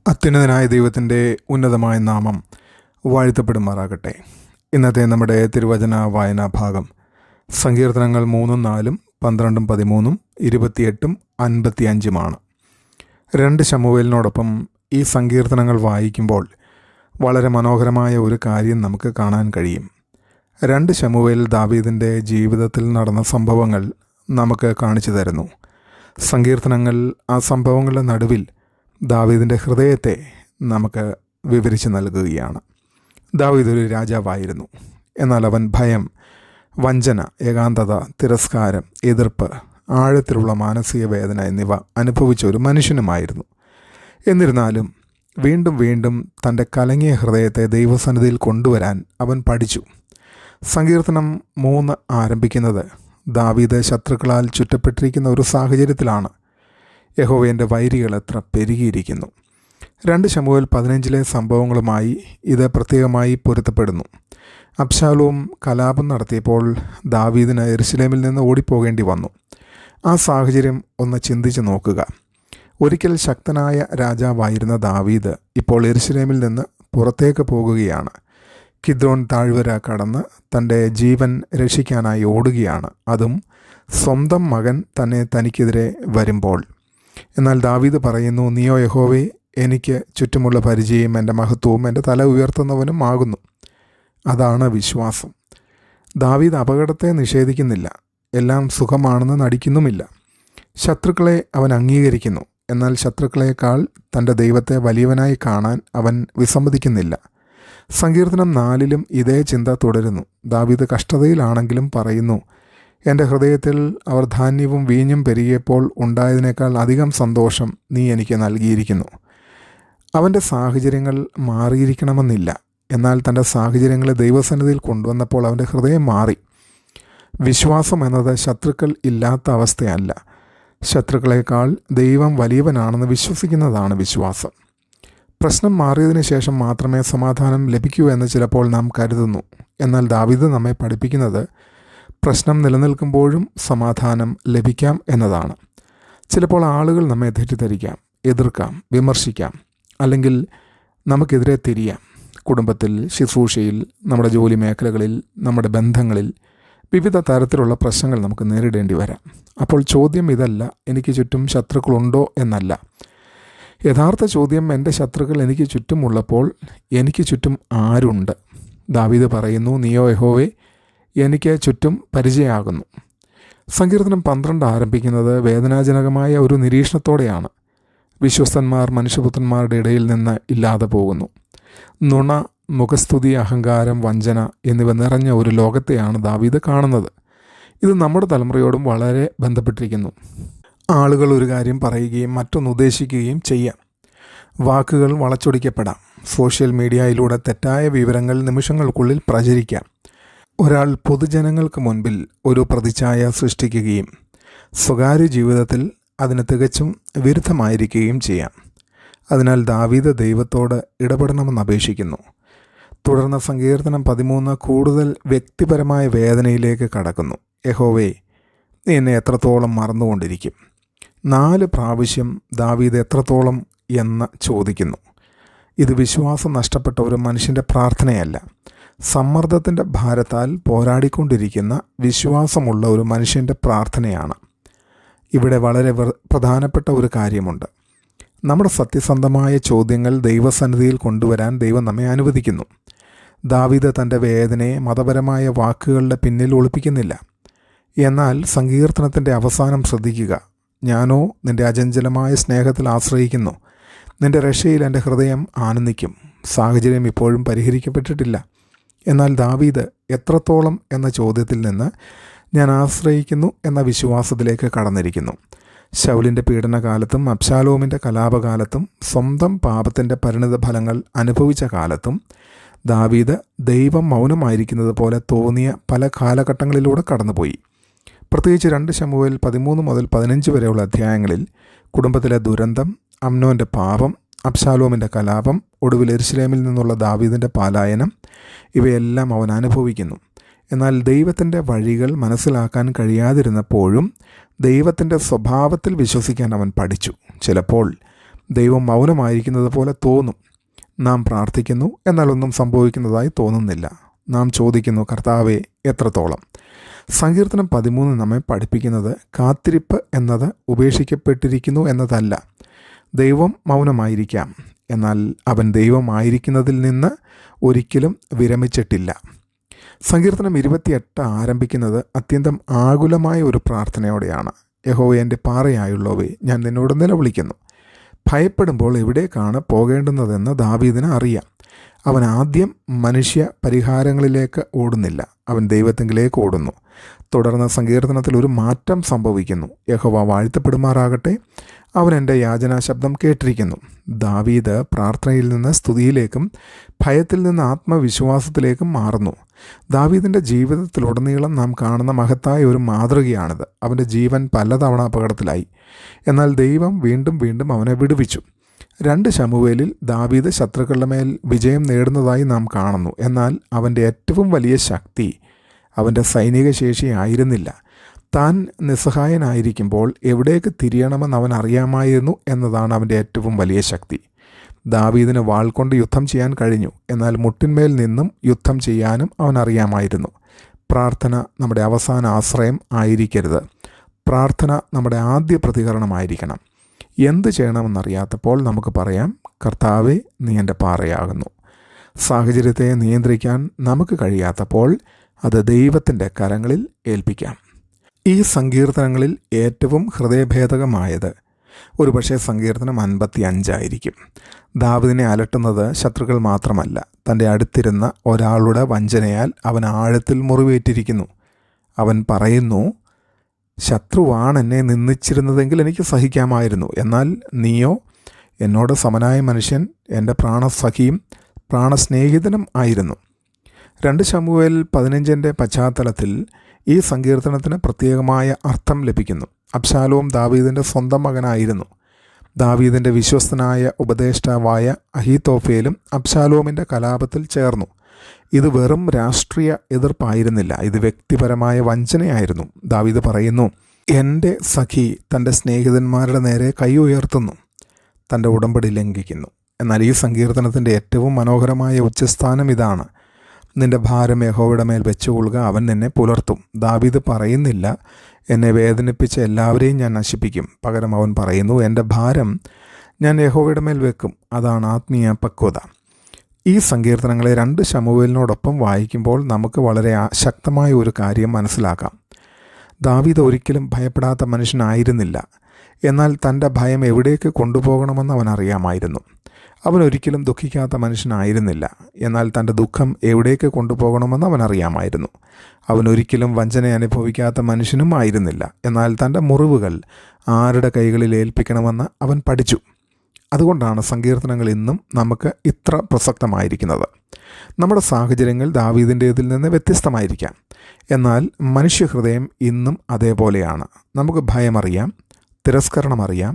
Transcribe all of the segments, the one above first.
അത്യുന്നതനായ ദൈവത്തിൻ്റെ ഉന്നതമായ നാമം വാഴ്ത്തപ്പെടുമാറാകട്ടെ. ഇന്നത്തെ നമ്മുടെ തിരുവചന വായനാ ഭാഗം സങ്കീർത്തനങ്ങൾ 3, 4, 12, 13, 28, 55 2 ശമൂവേലിനോടൊപ്പം ഈ സങ്കീർത്തനങ്ങൾ വായിക്കുമ്പോൾ വളരെ മനോഹരമായ ഒരു കാര്യം നമുക്ക് കാണാൻ കഴിയും. 2 ശമൂവേൽ ദാവീദിൻ്റെ ജീവിതത്തിൽ നടന്ന സംഭവങ്ങൾ നമുക്ക് കാണിച്ചു തരുന്നു. സങ്കീർത്തനങ്ങൾ ആ സംഭവങ്ങളുടെ നടുവിൽ ദാവീദിൻ്റെ ഹൃദയത്തെ നമുക്ക് വിവരിച്ച് നൽകുകയാണ്. ദാവീദ് ഒരു രാജാവായിരുന്നു. എന്നാൽ അവൻ ഭയം, വഞ്ചന, ഏകാന്തത, തിരസ്കാരം, എതിർപ്പ്, ആഴത്തിലുള്ള മാനസിക വേദന എന്നിവ അനുഭവിച്ച ഒരു മനുഷ്യനുമായിരുന്നു. എന്നിരുന്നാലും വീണ്ടും വീണ്ടും തൻ്റെ കലങ്ങിയ ഹൃദയത്തെ ദൈവസന്നിധിയിൽ കൊണ്ടുവരാൻ അവൻ പഠിച്ചു. സങ്കീർത്തനം 3 ആരംഭിക്കുന്നത് ദാവീദ് ശത്രുക്കളാൽ ചുറ്റപ്പെട്ടിരിക്കുന്ന ഒരു സാഹചര്യത്തിലാണ്. യഹോവേ, എൻ്റെ വൈരികൾ എത്ര പെരുകിയിരിക്കുന്നു. 2 ശമൂവേൽ 15 സംഭവങ്ങളുമായി ഇത് പ്രത്യേകമായി പൊരുത്തപ്പെടുന്നു. അബ്ശാലോം കലാപം നടത്തിയപ്പോൾ ദാവീദിന് യെരൂശലേമിൽ നിന്ന് ഓടിപ്പോകേണ്ടി വന്നു. ആ സാഹചര്യം ഒന്ന് ചിന്തിച്ച് നോക്കുക. ഒരിക്കൽ ശക്തനായ രാജാവായിരുന്ന ദാവീദ് ഇപ്പോൾ യെരൂശലേമിൽ നിന്ന് പുറത്തേക്ക് പോകുകയാണ്. കിദ്രോൻ താഴ്വര കടന്ന് തൻ്റെ ജീവൻ രക്ഷിക്കാനായി ഓടുകയാണ്. അതും സ്വന്തം മകൻ തന്നെ തനിക്കെതിരെ വരുമ്പോൾ. എന്നാൽ ദാവീദ് പറയുന്നു, നീയോ യഹോവേ, എനിക്ക് ചുറ്റുമുള്ള പരിചയം, എൻ്റെ മഹത്വവും എൻ്റെ തല ഉയർത്തുന്നവനും ആകുന്നു. അതാണ് വിശ്വാസം. ദാവീദ് അപകടത്തെ നിഷേധിക്കുന്നില്ല, എല്ലാം സുഖമാണെന്ന് നടിക്കുന്നുമില്ല. ശത്രുക്കളെ അവൻ അംഗീകരിക്കുന്നു. എന്നാൽ ശത്രുക്കളെക്കാൾ തൻ്റെ ദൈവത്തെ വലിയവനായി കാണാൻ അവൻ വിസമ്മതിക്കുന്നില്ല. സങ്കീർത്തനം 4 ഇതേ ചിന്ത തുടരുന്നു. ദാവീദ് കഷ്ടതയിലാണെങ്കിലും പറയുന്നു, എൻ്റെ ഹൃദയത്തിൽ അവർ ധാന്യവും വീഞ്ഞും പെരുകിയപ്പോൾ ഉണ്ടായതിനേക്കാൾ അധികം സന്തോഷം നീ എനിക്ക് നൽകിയിരിക്കുന്നു. അവൻ്റെ സാഹചര്യങ്ങൾ മാറിയിരിക്കണമെന്നില്ല. എന്നാൽ തൻ്റെ സാഹചര്യങ്ങളെ ദൈവസന്നിധിയിൽ കൊണ്ടുവന്നപ്പോൾ അവൻ്റെ ഹൃദയം മാറി. വിശ്വാസം എന്നത് ശത്രുക്കൾ ഇല്ലാത്ത അവസ്ഥയല്ല. ശത്രുക്കളെക്കാൾ ദൈവം വലിയവനാണെന്ന് വിശ്വസിക്കുന്നതാണ് വിശ്വാസം. പ്രശ്നം മാറിയതിനു ശേഷം മാത്രമേ സമാധാനം ലഭിക്കൂ എന്ന് ചിലപ്പോൾ നാം കരുതുന്നു. എന്നാൽ ദാവീദ് നമ്മെ പഠിപ്പിക്കുന്നത് പ്രശ്നം നിലനിൽക്കുമ്പോഴും സമാധാനം ലഭിക്കാം എന്നതാണ്. ചിലപ്പോൾ ആളുകൾ നമ്മെ തെറ്റിദ്ധരിക്കാം, എതിർക്കാം, വിമർശിക്കാം, അല്ലെങ്കിൽ നമുക്കെതിരെ തിരിയാം. കുടുംബത്തിൽ, ശുശ്രൂഷയിൽ, നമ്മുടെ ജോലി മേഖലകളിൽ, നമ്മുടെ ബന്ധങ്ങളിൽ വിവിധ തരത്തിലുള്ള പ്രശ്നങ്ങൾ നമുക്ക് നേരിടേണ്ടി വരാം. അപ്പോൾ ചോദ്യം ഇതല്ല, എനിക്ക് ചുറ്റും ശത്രുക്കളുണ്ടോ എന്നല്ല. യഥാർത്ഥ ചോദ്യം, എൻ്റെ ശത്രുക്കൾ എനിക്ക് ചുറ്റുമുള്ളപ്പോൾ എനിക്ക് ചുറ്റും ആരുണ്ട്? ദാവീദ് പറയുന്നു, നീയോ യഹോവേ, എനിക്ക് ചുറ്റും പരിചയമാകുന്നു. സങ്കീർത്തനം 12 ആരംഭിക്കുന്നത് വേദനാജനകമായ ഒരു നിരീക്ഷണത്തോടെയാണ്. വിശ്വസ്തന്മാർ മനുഷ്യപുത്രന്മാരുടെ ഇടയിൽ നിന്ന് ഇല്ലാതെ പോകുന്നു. നുണ, മുഖസ്തുതി, അഹങ്കാരം, വഞ്ചന എന്നിവ നിറഞ്ഞ ഒരു ലോകത്തെയാണ് ദാവീദ് കാണുന്നത്. ഇത് നമ്മുടെ തലമുറയോടും വളരെ ബന്ധപ്പെട്ടിരിക്കുന്നു. ആളുകൾ ഒരു കാര്യം പറയുകയും മറ്റൊന്ന് ഉദ്ദേശിക്കുകയും ചെയ്യാം. വാക്കുകൾ വളച്ചൊടിക്കപ്പെടാം. സോഷ്യൽ മീഡിയയിലൂടെ തെറ്റായ വിവരങ്ങൾ നിമിഷങ്ങൾക്കുള്ളിൽ പ്രചരിക്കാം. ഒരാൾ പൊതുജനങ്ങൾക്ക് മുൻപിൽ ഒരു പ്രതിച്ഛായ സൃഷ്ടിക്കുകയും സ്വകാര്യ ജീവിതത്തിൽ അതിന് തികച്ചും വിരുദ്ധമായിരിക്കുകയും ചെയ്യാം. അതിനാൽ ദാവീദ് ദൈവത്തോട് ഇടപെടണമെന്ന് അപേക്ഷിക്കുന്നു. തുടർന്ന് സങ്കീർത്തനം 13 കൂടുതൽ വ്യക്തിപരമായ വേദനയിലേക്ക് കടക്കുന്നു. യഹോവേ, നീ എന്നെ എത്രത്തോളം മറന്നുകൊണ്ടിരിക്കും? 4 പ്രാവശ്യം ദാവീദ് എത്രത്തോളം എന്ന് ചോദിക്കുന്നു. ഇത് വിശ്വാസം നഷ്ടപ്പെട്ട ഒരു മനുഷ്യൻ്റെ പ്രാർത്ഥനയല്ല. സമ്മർദ്ദത്തിൻ്റെ ഭാരത്താൽ പോരാടിക്കൊണ്ടിരിക്കുന്ന വിശ്വാസമുള്ള ഒരു മനുഷ്യൻ്റെ പ്രാർത്ഥനയാണ്. ഇവിടെ വളരെ പ്രധാനപ്പെട്ട ഒരു കാര്യമുണ്ട്. നമ്മുടെ സത്യസന്ധമായ ചോദ്യങ്ങൾ ദൈവസന്നിധിയിൽ കൊണ്ടുവരാൻ ദൈവം നമ്മെ അനുവദിക്കുന്നു. ദാവീദ് തൻ്റെ വേദനയെ മതപരമായ വാക്കുകളുടെ പിന്നിൽ ഒളിപ്പിക്കുന്നില്ല. എന്നാൽ സങ്കീർത്തനത്തിൻ്റെ അവസാനം ശ്രദ്ധിക്കുക. ഞാനോ നിൻ്റെ അചഞ്ചലമായ സ്നേഹത്തിൽ ആശ്രയിക്കുന്നു. നിൻ്റെ രക്ഷയിൽ എൻ്റെ ഹൃദയം ആനന്ദിക്കും. സാഹചര്യം ഇപ്പോഴും പരിഹരിക്കപ്പെട്ടിട്ടില്ല. എന്നാൽ ദാവീദ് എത്രത്തോളം എന്ന ചോദ്യത്തിൽ നിന്ന് ഞാൻ ആശ്രയിക്കുന്നു എന്ന വിശ്വാസത്തിലേക്ക് കടന്നിരിക്കുന്നു. ശൗലിൻ്റെ പീഡനകാലത്തും അബ്ശാലോമിൻ്റെ കലാപകാലത്തും സ്വന്തം പാപത്തിൻ്റെ പരിണിത ഫലങ്ങൾ അനുഭവിച്ച കാലത്തും ദാവീദ് ദൈവം മൗനമായിരിക്കുന്നത് പോലെ തോന്നിയ പല കാലഘട്ടങ്ങളിലൂടെ കടന്നുപോയി. പ്രത്യേകിച്ച് 2 ശമൂവേൽ 13 മുതൽ 15 വരെയുള്ള അധ്യായങ്ങളിൽ കുടുംബത്തിലെ ദുരന്തം, അമ്നോൻ്റെ പാപം, അബ്ശാലോമിൻ്റെ കലാപം, ഒടുവിൽ യെരൂശലേമിൽ നിന്നുള്ള ദാവീദിൻ്റെ പലായനം, ഇവയെല്ലാം അവൻ അനുഭവിക്കുന്നു. എന്നാൽ ദൈവത്തിൻ്റെ വഴികൾ മനസ്സിലാക്കാൻ കഴിയാതിരുന്നപ്പോഴും ദൈവത്തിൻ്റെ സ്വഭാവത്തിൽ വിശ്വസിക്കാൻ അവൻ പഠിച്ചു. ചിലപ്പോൾ ദൈവം മൗനമായിരിക്കുന്നത് പോലെ തോന്നും. നാം പ്രാർത്ഥിക്കുന്നു, എന്നാൽ ഒന്നും സംഭവിക്കുന്നതായി തോന്നുന്നില്ല. നാം ചോദിക്കുന്നു, കർത്താവേ എത്രത്തോളം? സങ്കീർത്തനം 13 നമ്മെ പഠിപ്പിക്കുന്നത് കാത്തിരിപ്പ് എന്നത് ഉപേക്ഷിക്കപ്പെട്ടിരിക്കുന്നു എന്നതല്ല. ദൈവം മൗനമായിരിക്കാം, എന്നാൽ അവൻ ദൈവമായിരിക്കുന്നതിൽ നിന്ന് ഒരിക്കലും വിരമിച്ചിട്ടില്ല. സങ്കീർത്തനം 28 ആരംഭിക്കുന്നത് അത്യന്തം ആകുലമായ ഒരു പ്രാർത്ഥനയോടെയാണ്. യഹോവേ, എൻ്റെ പാറയായുള്ളവേ, ഞാൻ നിന്നോട് നിലവിളിക്കുന്നു. ഭയപ്പെടുമ്പോൾ എവിടേക്കാണ് പോകേണ്ടുന്നതെന്ന് ദാവീദിന് അറിയാം. അവൻ ആദ്യം മനുഷ്യ പരിഹാരങ്ങളിലേക്ക് ഓടുന്നില്ല, അവൻ ദൈവത്തെങ്കിലേക്ക് ഓടുന്നു. തുടർന്ന് സങ്കീർത്തനത്തിൽ ഒരു മാറ്റം സംഭവിക്കുന്നു. യഹോവ വാഴ്ത്തപ്പെടുമാറാകട്ടെ, അവൻ എൻ്റെ യാചനാ ശബ്ദം കേട്ടിരിക്കുന്നു. ദാവീദ് പ്രാർത്ഥനയിൽ നിന്ന് സ്തുതിയിലേക്കും ഭയത്തിൽ നിന്ന് ആത്മവിശ്വാസത്തിലേക്കും മാറുന്നു. ദാവീദിൻ്റെ ജീവിതത്തിലുടനീളം നാം കാണുന്ന മഹത്തായ ഒരു മാതൃകയാണിത്. അവൻ്റെ ജീവൻ പലതവണ അപകടത്തിലായി, എന്നാൽ ദൈവം വീണ്ടും വീണ്ടും അവനെ വിടുവിച്ചു. 2 ശമൂവേലിൽ ദാവീദ് ശത്രുക്കളുടെ മേൽ വിജയം നേടുന്നതായി നാം കാണുന്നു. എന്നാൽ അവൻ്റെ ഏറ്റവും വലിയ ശക്തി അവൻ്റെ സൈനിക ശേഷി ആയിരുന്നില്ല. താൻ നിസ്സഹായനായിരിക്കുമ്പോൾ എവിടേക്ക് തിരിയണമെന്ന് അവൻ അറിയാമായിരുന്നു എന്നതാണ് അവൻ്റെ ഏറ്റവും വലിയ ശക്തി. ദാവീദിന് വാൾ കൊണ്ട് യുദ്ധം ചെയ്യാൻ കഴിഞ്ഞു, എന്നാൽ മുട്ടിന്മേൽ നിന്നും യുദ്ധം ചെയ്യാനും അവൻ അറിയാമായിരുന്നു. പ്രാർത്ഥന നമ്മുടെ അവസാന ആശ്രയം ആയിരിക്കരുത്. പ്രാർത്ഥന നമ്മുടെ ആദ്യ പ്രതികരണമായിരിക്കണം. എന്ത് ചെയ്യണമെന്നറിയാത്തപ്പോൾ നമുക്ക് പറയാം, കർത്താവേ, നീ എൻ്റെ പാറയാകുന്നു. സാഹചര്യത്തെ നിയന്ത്രിക്കാൻ നമുക്ക് കഴിയാത്തപ്പോൾ അത് ദൈവത്തിൻ്റെ കരങ്ങളിൽ ഏൽപ്പിക്കാം. ഈ സങ്കീർത്തനങ്ങളിൽ ഏറ്റവും ഹൃദയഭേദകമായത് ഒരുപക്ഷെ സങ്കീർത്തനം 55 ആയിരിക്കും. ദാവീദിനെ അലട്ടുന്നത് ശത്രുക്കൾ മാത്രമല്ല, തൻ്റെ അടുത്തിരുന്ന ഒരാളുടെ വഞ്ചനയാൽ അവൻ ആഴത്തിൽ മുറിവേറ്റിരിക്കുന്നു. അവൻ പറയുന്നു, ശത്രുവാണ് എന്നെ നിന്ദിച്ചിരുന്നതെങ്കിൽ എനിക്ക് സഹിക്കാമായിരുന്നു, എന്നാൽ നീയോ എന്നോട് സമനായ മനുഷ്യൻ, എൻ്റെ പ്രാണസഖിയും പ്രാണസ്നേഹിതനും ആയിരുന്നു. 2 ശമൂവേൽ 15 പശ്ചാത്തലത്തിൽ ഈ സങ്കീർത്തനത്തിന് പ്രത്യേകമായ അർത്ഥം ലഭിക്കുന്നു. അബ്ശാലോം ദാവീദിൻ്റെ സ്വന്തം മകനായിരുന്നു. ദാവീദിൻ്റെ വിശ്വസ്തനായ ഉപദേഷ്ടാവായ അഹീത്തോഫേലും അബ്ശാലോമിൻ്റെ കലാപത്തിൽ ചേർന്നു. ഇത് വെറും രാഷ്ട്രീയ എതിർപ്പായിരുന്നില്ല, ഇത് വ്യക്തിപരമായ വഞ്ചനയായിരുന്നു. ദാവീദ് പറയുന്നു, എൻ്റെ സഖി തൻ്റെ സ്നേഹിതന്മാരുടെ നേരെ കൈ ഉയർത്തുന്നു, തൻ്റെ ഉടമ്പടി ലംഘിക്കുന്നു. എന്നാൽ ഈ സങ്കീർത്തനത്തിൻ്റെ ഏറ്റവും മനോഹരമായ ഉച്ചസ്ഥാനം ഇതാണ്: നിൻ്റെ ഭാരം യഹോവയുടെ മേൽ വെച്ചുകൊള്ളുക, അവൻ നിന്നെ പുലർത്തും. ദാവീദ് പറയുന്നില്ല, എന്നെ വേദനിപ്പിച്ച എല്ലാവരെയും ഞാൻ നശിപ്പിക്കും. പകരം അവൻ പറയുന്നു, എൻ്റെ ഭാരം ഞാൻ യഹോവയുടെ മേൽ വെക്കും. അതാണ് ആത്മീയ പക്വത. ഈ സങ്കീർത്തനങ്ങളെ 2 ശമൂവേലിനോടൊപ്പം വായിക്കുമ്പോൾ നമുക്ക് വളരെ ശക്തമായ ഒരു കാര്യം മനസ്സിലാക്കാം. ദാവീദ് ഒരിക്കലും ഭയപ്പെടാത്ത മനുഷ്യനായിരുന്നില്ല, എന്നാൽ തൻ്റെ ഭയം എവിടേക്ക് കൊണ്ടുപോകണമെന്ന് അവൻ അറിയാമായിരുന്നു. അവൻ ഒരിക്കലും ദുഃഖിക്കാത്ത മനുഷ്യനായിരുന്നില്ല, എന്നാൽ തൻ്റെ ദുഃഖം എവിടേക്ക് കൊണ്ടുപോകണമെന്ന് അവൻ അറിയാമായിരുന്നു. അവൻ ഒരിക്കലും വഞ്ചന അനുഭവിക്കാത്ത മനുഷ്യനും ആയിരുന്നില്ല, എന്നാൽ തൻ്റെ മുറിവുകൾ ആരുടെ കൈകളിൽ ഏൽപ്പിക്കണമെന്ന് അവൻ പഠിച്ചു. അതുകൊണ്ടാണ് സങ്കീർത്തനങ്ങൾ ഇന്നും നമുക്ക് ഇത്ര പ്രസക്തമായിരിക്കുന്നത്. നമ്മുടെ സാഹചര്യങ്ങൾ ദാവീദിൻ്റേതിൽ നിന്ന് വ്യത്യസ്തമായിരിക്കാം, എന്നാൽ മനുഷ്യഹൃദയം ഇന്നും അതേപോലെയാണ്. നമുക്ക് ഭയമറിയാം, തിരസ്കരണം അറിയാം,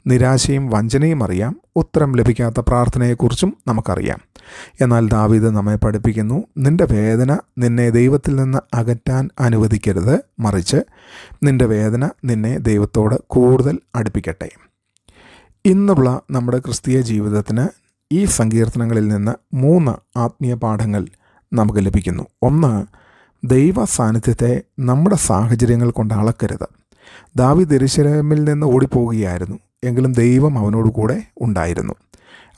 നിരാശയും വഞ്ചനയും അറിയാം, ഉത്തരം ലഭിക്കാത്ത പ്രാർത്ഥനയെക്കുറിച്ചും നമുക്കറിയാം. എന്നാൽ ദാവീദ് നമ്മെ പഠിപ്പിക്കുന്നു, നിൻ്റെ വേദന നിന്നെ ദൈവത്തിൽ നിന്ന് അകറ്റാൻ അനുവദിക്കരുത്, മറിച്ച് നിൻ്റെ വേദന നിന്നെ ദൈവത്തോട് കൂടുതൽ അടുപ്പിക്കട്ടെ. ഇന്നുള്ള നമ്മുടെ ക്രിസ്തീയ ജീവിതത്തിന് ഈ സങ്കീർത്തനങ്ങളിൽ നിന്ന് 3 ആത്മീയ പാഠങ്ങൾ നമുക്ക് ലഭിക്കുന്നു. 1, ദൈവ സാന്നിധ്യത്തെ നമ്മുടെ സാഹചര്യങ്ങൾ കൊണ്ട് അളക്കരുത്. ദാവീദ് യെരൂശലേമിൽ നിന്ന് ഓടിപ്പോവുകയായിരുന്നു, എങ്കിലും ദൈവം അവനോട് കൂടെ ഉണ്ടായിരുന്നു.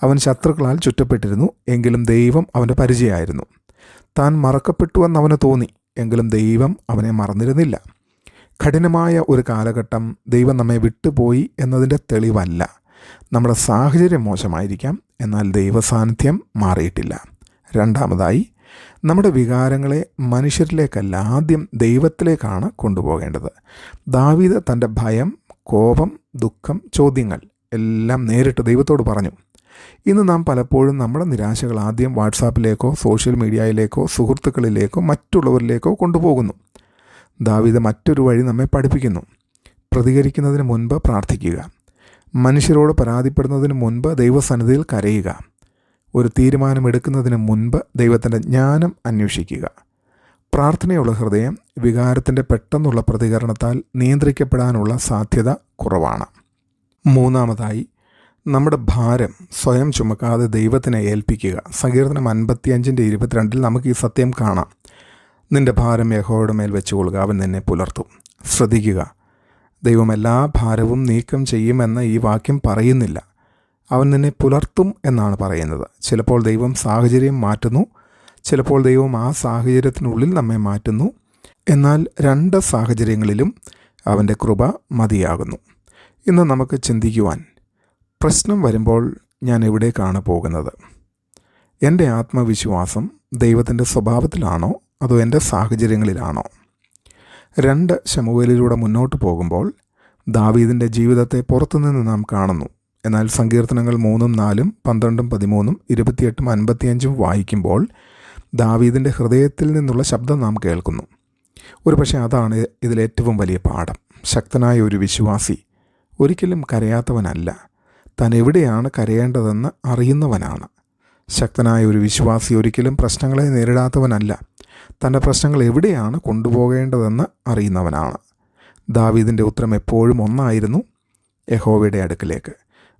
അവൻ ശത്രുക്കളാൽ ചുറ്റപ്പെട്ടിരുന്നു, എങ്കിലും ദൈവം അവൻ്റെ പരിചയമായിരുന്നു. താൻ മറക്കപ്പെട്ടുവെന്ന് അവന് തോന്നി, എങ്കിലും ദൈവം അവനെ മറന്നിരുന്നില്ല. കഠിനമായ ഒരു കാലഘട്ടം ദൈവം നമ്മെ വിട്ടുപോയി എന്നതിൻ്റെ തെളിവല്ല. നമ്മുടെ സാഹചര്യം മോശമായിരിക്കാം, എന്നാൽ ദൈവസാന്നിധ്യം മാറിയിട്ടില്ല. 2, നമ്മുടെ വികാരങ്ങളെ മനുഷ്യരിലേക്കല്ല, ആദ്യം ദൈവത്തിലേക്കാണ് കൊണ്ടുപോകേണ്ടത്. ദാവീദ് തൻ്റെ ഭയം, കോപം, ദുഃഖം, ചോദ്യങ്ങൾ എല്ലാം നേരിട്ട് ദൈവത്തോട് പറഞ്ഞു. ഇന്ന് നാം പലപ്പോഴും നമ്മുടെ നിരാശകൾ ആദ്യം വാട്സാപ്പിലേക്കോ സോഷ്യൽ മീഡിയയിലേക്കോ സുഹൃത്തുക്കളിലേക്കോ മറ്റുള്ളവരിലേക്കോ കൊണ്ടുപോകുന്നു. ദാവീദ് മറ്റൊരു വഴി നമ്മെ പഠിപ്പിക്കുന്നു. പ്രതികരിക്കുന്നതിന് മുൻപ് പ്രാർത്ഥിക്കുക. മനുഷ്യരോട് പരാതിപ്പെടുന്നതിന് മുൻപ് ദൈവസന്നിധിയിൽ കരയുക. ഒരു തീരുമാനമെടുക്കുന്നതിന് മുൻപ് ദൈവത്തിൻ്റെ ജ്ഞാനം അന്വേഷിക്കുക. പ്രാർത്ഥനയുള്ള ഹൃദയം വികാരത്തിൻ്റെ പെട്ടെന്നുള്ള പ്രതികരണത്താൽ നിയന്ത്രിക്കപ്പെടാനുള്ള സാധ്യത കുറവാണ്. 3, നമ്മുടെ ഭാരം സ്വയം ചുമക്കാതെ ദൈവത്തിനെ ഏൽപ്പിക്കുക. സങ്കീർത്തനം 55:22 നമുക്ക് ഈ സത്യം കാണാം. നിന്റെ ഭാരം യഹോവയുടെ മേൽ വെച്ചുകൊള്ളുക, അവൻ നിന്നെ പുലർത്തും. ശ്രദ്ധിക്കുക, ദൈവം എല്ലാ ഭാരവും നീക്കം ചെയ്യുമെന്ന് ഈ വാക്യം പറയുന്നില്ല. അവൻ നിന്നെ പുലർത്തും എന്നാണ് പറയുന്നത്. ചിലപ്പോൾ ദൈവം സാഹചര്യം മാറ്റുന്നു, ചിലപ്പോൾ ദൈവം ആ സാഹചര്യത്തിനുള്ളിൽ നമ്മെ മാറ്റുന്നു. എന്നാൽ രണ്ട് സാഹചര്യങ്ങളിലും അവൻ്റെ കൃപ മതിയാകുന്നു. ഇന്ന് നമുക്ക് ചിന്തിക്കുവാൻ, പ്രശ്നം വരുമ്പോൾ ഞാൻ എവിടേക്കാണ് പോകുന്നത്? എൻ്റെ ആത്മവിശ്വാസം ദൈവത്തിൻ്റെ സ്വഭാവത്തിലാണോ അതോ എൻ്റെ സാഹചര്യങ്ങളിലാണോ? 2 ശമൂവേലിലൂടെ മുന്നോട്ട് പോകുമ്പോൾ ദാവീദിൻ്റെ ജീവിതത്തെ പുറത്തുനിന്ന് നാം കാണുന്നു. എന്നാൽ സങ്കീർത്തനങ്ങൾ 3, 4, 12, 13, 28, 55 വായിക്കുമ്പോൾ ദാവീദിൻ്റെ ഹൃദയത്തിൽ നിന്നുള്ള ശബ്ദം നാം കേൾക്കുന്നു. ഒരുപക്ഷെ അതാണ് ഇതിലേറ്റവും വലിയ പാഠം. ശക്തനായ ഒരു വിശ്വാസി ഒരിക്കലും കരയാത്തവനല്ല, താൻ എവിടെയാണ് കരയേണ്ടതെന്ന് അറിയുന്നവനാണ്. ശക്തനായ ഒരു വിശ്വാസി ഒരിക്കലും പ്രശ്നങ്ങളെ നേരിടാത്തവനല്ല, തൻ്റെ പ്രശ്നങ്ങൾ എവിടെയാണ് കൊണ്ടുപോകേണ്ടതെന്ന് അറിയുന്നവനാണ്. ദാവീദിൻ്റെ ഉത്തരം എപ്പോഴും ഒന്നായിരുന്നു: യഹോവയുടെ അടുക്കിലേക്ക്.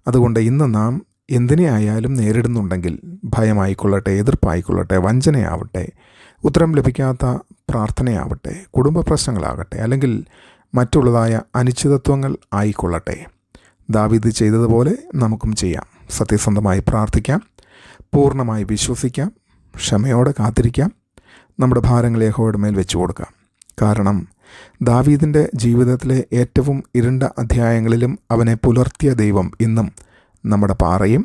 അതുകൊണ്ട് ഇന്ന് നാം എന്തിനെ ആയാലും നേരിടുന്നുണ്ടെങ്കിൽ, ഭയമായിക്കൊള്ളട്ടെ, എതിർപ്പായിക്കൊള്ളട്ടെ, വഞ്ചനയാവട്ടെ, ഉത്തരം ലഭിക്കാത്ത പ്രാർത്ഥനയാവട്ടെ, കുടുംബ പ്രശ്നങ്ങളാകട്ടെ, അല്ലെങ്കിൽ മറ്റുള്ളതായ അനിശ്ചിതത്വങ്ങൾ ആയിക്കൊള്ളട്ടെ, ദാവീദ് ചെയ്തതുപോലെ നമുക്കും ചെയ്യാം. സത്യസന്ധമായി പ്രാർത്ഥിക്കാം, പൂർണ്ണമായി വിശ്വസിക്കാം, ക്ഷമയോടെ കാത്തിരിക്കാം, നമ്മുടെ ഭാരങ്ങളെ യഹോവയുടെ മേൽ വെച്ചു കൊടുക്കാം. കാരണം ദാവീദിൻ്റെ ജീവിതത്തിലെ ഏറ്റവും ഇരുണ്ട അധ്യായങ്ങളിലും അവനെ പുലർത്തിയ ദൈവം ഇന്നും നമ്മുടെ പാറയും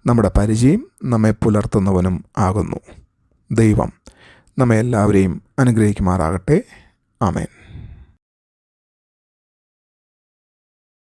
നമ്മുടെ പരിചയം നമ്മെ പുലർത്തുന്നവനും ആകുന്നു. ദൈവം നമ്മെ എല്ലാവരെയും അനുഗ്രഹിക്കുമാറാകട്ടെ. ആമേൻ.